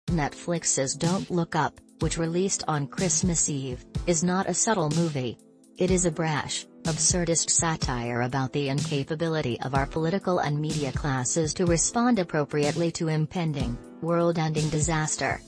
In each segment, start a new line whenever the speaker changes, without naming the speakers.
Netflix's Don't Look Up, which released on Christmas Eve, is not a subtle movie. It is a brash, absurdist satire about the incapability of our political and media classes to respond appropriately to impending, world-ending disaster.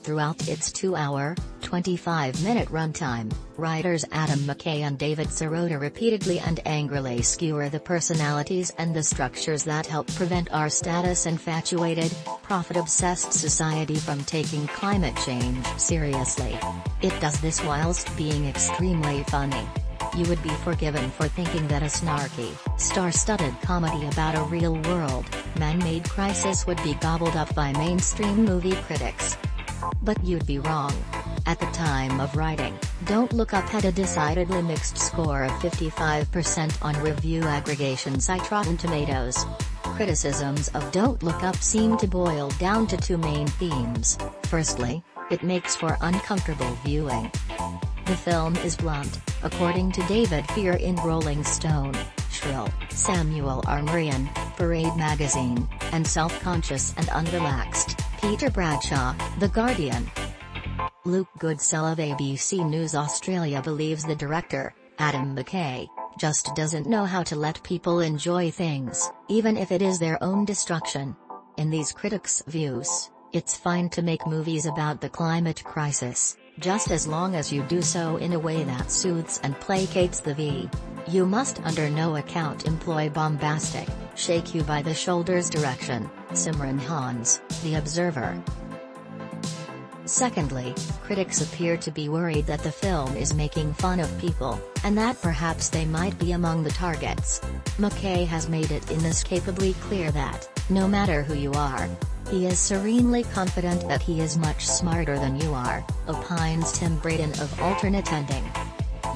Throughout its 2-hour, 25-minute runtime, writers Adam McKay and David Sirota repeatedly and angrily skewer the personalities and the structures that help prevent our status-infatuated, profit-obsessed society from taking climate change seriously. It does this whilst being extremely funny. You would be forgiven for thinking that a snarky, star-studded comedy about a real-world, man-made crisis would be gobbled up by mainstream movie critics. But you'd be wrong. At the time of writing, Don't Look Up had a decidedly mixed score of 55% on review aggregation site Rotten Tomatoes. Criticisms of Don't Look Up seem to boil down to two main themes. Firstly, it makes for uncomfortable viewing. The film is blunt, according to David Fear in Rolling Stone, Shrill, Samuel R. Murrian, Parade magazine, and self-conscious and unrelaxed, Peter Bradshaw, The Guardian. Luke Goodsell of ABC News Australia believes the director, Adam McKay, just doesn't know how to let people enjoy things, even if it is their own destruction. In these critics' views, it's fine to make movies about the climate crisis, just as long as you do so in a way that soothes and placates the V. You must under no account employ bombastic, shake you by the shoulders direction, Simran Hans, The Observer. Secondly, critics appear to be worried that the film is making fun of people, and that perhaps they might be among the targets. McKay has made it inescapably clear that, no matter who you are, he is serenely confident that he is much smarter than you are, opines Brayton of alternate ending.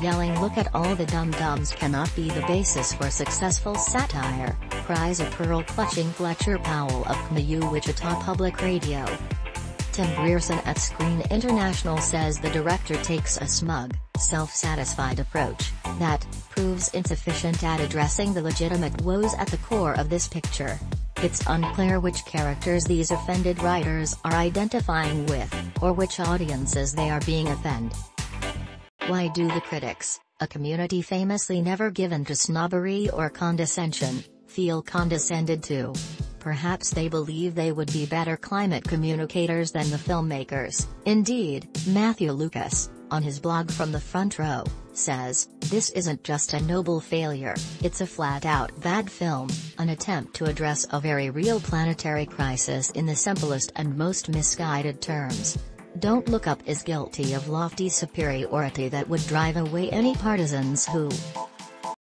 Yelling "Look at all the dum-dums" cannot be the basis for successful satire, cries a pearl-clutching Fletcher Powell of KMU Wichita Public Radio. Tim Grierson at Screen International says the director takes a smug, self-satisfied approach that proves insufficient at addressing the legitimate woes at the core of this picture. It's unclear which characters these offended writers are identifying with, or which audiences they are being offended. Why do the critics, a community famously never given to snobbery or condescension, feel condescended to? Perhaps they believe they would be better climate communicators than the filmmakers. Indeed, Matthew Lucas, on his blog From the Front Row, says, "This isn't just a noble failure, it's a flat-out bad film, an attempt to address a very real planetary crisis in the simplest and most misguided terms. Don't Look Up is guilty of lofty superiority that would drive away any partisans who